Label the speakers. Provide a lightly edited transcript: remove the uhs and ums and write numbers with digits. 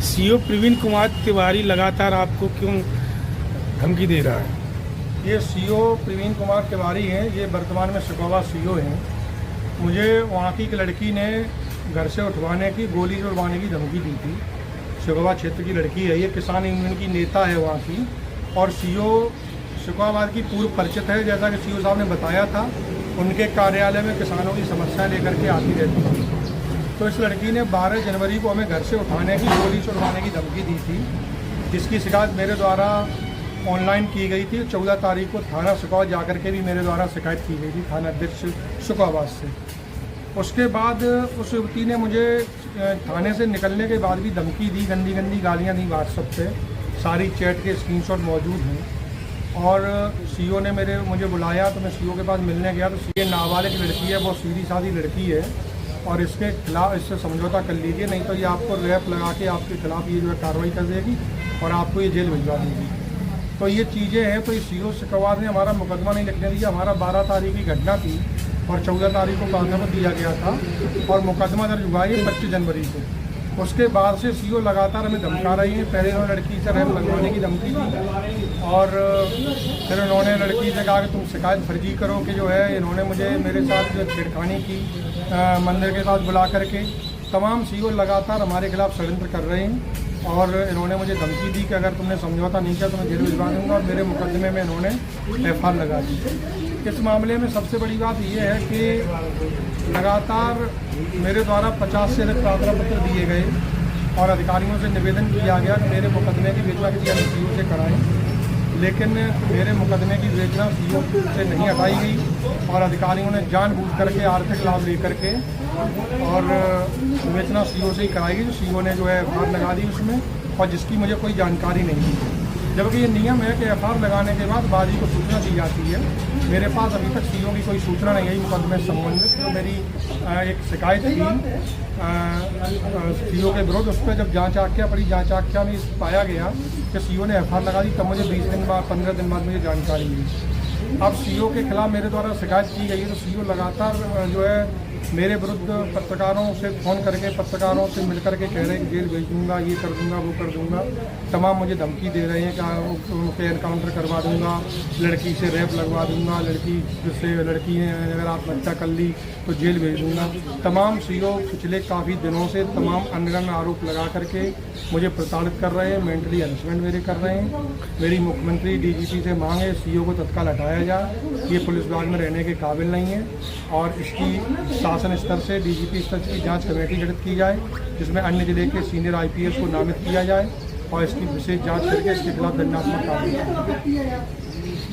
Speaker 1: CO Praveen Kumar Tiwari लगातार आपको क्यों धमकी दे रहा है?
Speaker 2: ये सीओ प्रवीण कुमार तिवारी हैं, ये वर्तमान में शिकोवा सीओ हैं। मुझे वहाँ की एक लड़की ने घर से उठवाने की, गोली से उठवाने की धमकी दी थी। शिकोवा क्षेत्र की लड़की है, ये किसान यूनियन की नेता है वहाँ की, और सीओ शिकोवाबाद की पूर्व परिचित है। जैसा कि सीओ साहब ने बताया था, उनके कार्यालय में किसानों की समस्या लेकर के आती रहती थी। तो इस लड़की ने 12 जनवरी को हमें घर से उठाने की, गोली से उठवाने की धमकी दी थी, जिसकी शिकायत मेरे द्वारा ऑनलाइन की गई थी। 14 तारीख को थाना शिकोवा जाकर के भी मेरे द्वारा शिकायत की गई थी थाना अध्यक्ष शिकोवाबाद से। उसके बाद उस युवती ने मुझे थाने से निकलने के बाद भी धमकी दी, गंदी गंदी गालियाँ दी व्हाट्सएप पे। सारी चैट के स्क्रीनशॉट मौजूद हैं। और सीओ ने मुझे बुलाया, तो मैं सीओ के पास मिलने गया। तो ये नाबालिग लड़की है, बहुत सीधी सादी लड़की है, और इसके खिलाफ इससे समझौता कर लीजिए, नहीं तो ये आपको रैप लगा के आपके खिलाफ ये जो है कार्रवाई कर देगी और आपको ये जेल भिजवा देगी। तो ये चीज़ें हैं। तो ये सीओ शिकोवा ने हमारा मुकदमा नहीं लिखने दिया। हमारा 12 तारीख की घटना थी और 14 तारीख को कागजात दिया गया था, और मुकदमा दर्ज हुआ है 25 जनवरी को। उसके बाद से सीओ लगातार हमें धमका रही है। पहले उन्होंने लड़की से रैप लगवाने की धमकी दी, और फिर उन्होंने लड़की से कहा कि तुम शिकायत फर्जी करो, कि जो है इन्होंने मुझे मेरे साथ जो छेड़खानी की मंदिर के साथ बुला करके। तमाम सीओ लगातार हमारे खिलाफ षड्यंत्र कर रहे हैं, और इन्होंने मुझे धमकी दी कि अगर तुमने समझौता नहीं किया तो मैं जेल भिजवा दूँगा, और मेरे मुकदमे में इन्होंने FIR लगा दी। इस मामले में सबसे बड़ी बात यह है कि लगातार मेरे द्वारा 50 से अधिक प्रार्थना पत्र दिए गए, और अधिकारियों से निवेदन किया गया कि मेरे मुकदमे की विवेचना किसी अन्य सीओ से कराएं, लेकिन मेरे मुकदमे की विवेचना सीओ से नहीं हटाई गई, और अधिकारियों ने जानबूझ करके आर्थिक लाभ लेकर के और विवेचना सीओ से ही कराई गई। जो सीओ ने जो है FIR लगा दी उसमें, और जिसकी मुझे कोई जानकारी नहीं थी। जबकि ये नियम है कि FIR लगाने के बाद बाजी को सूचना दी जाती है। मेरे पास अभी तक सीओ की कोई सूचना नहीं आई मुकदमे से संबंधित। तो मेरी एक शिकायत थी सीओ के विरुद्ध, उस पर जब जांच आख्या पड़ी, जांच आख्या में पाया गया कि सीओ ने FIR लगा दी, तब मुझे 20 दिन बाद 15 दिन बाद मुझे जानकारी मिली। अब सीओ के खिलाफ मेरे द्वारा शिकायत की गई है, तो सीओ लगातार जो है मेरे विरुद्ध पत्रकारों से फ़ोन करके, पत्रकारों से मिल करके कह रहे हैं कि जेल भेज दूँगा, ये कर दूँगा, वो कर दूँगा। तमाम मुझे धमकी दे रहे हैं कि उनके एनकाउंटर करवा दूँगा, लड़की से रैप लगवा दूँगा, लड़की ने अगर आत्महत्या कर ली तो जेल भेज दूँगा। तमाम सीओ पिछले काफ़ी दिनों से तमाम अनगन आरोप लगा करके मुझे प्रताड़ित कर रहे हैं, मेंटली हरेसमेंट मेरे कर रहे हैं। मेरी मुख्यमंत्री DGP से मांग है सीओ को तत्काल हटाया जाए। ये पुलिस विभाग में रहने के काबिल नहीं है, और इसकी शासन स्तर से DGP स्तर की जांच कमेटी गठित की जाए, जिसमें अन्य जिले के सीनियर IPS को नामित किया जाए, और इसकी विशेष जांच करके इसके खिलाफ दंडात्मक कार्रवाई की जाए।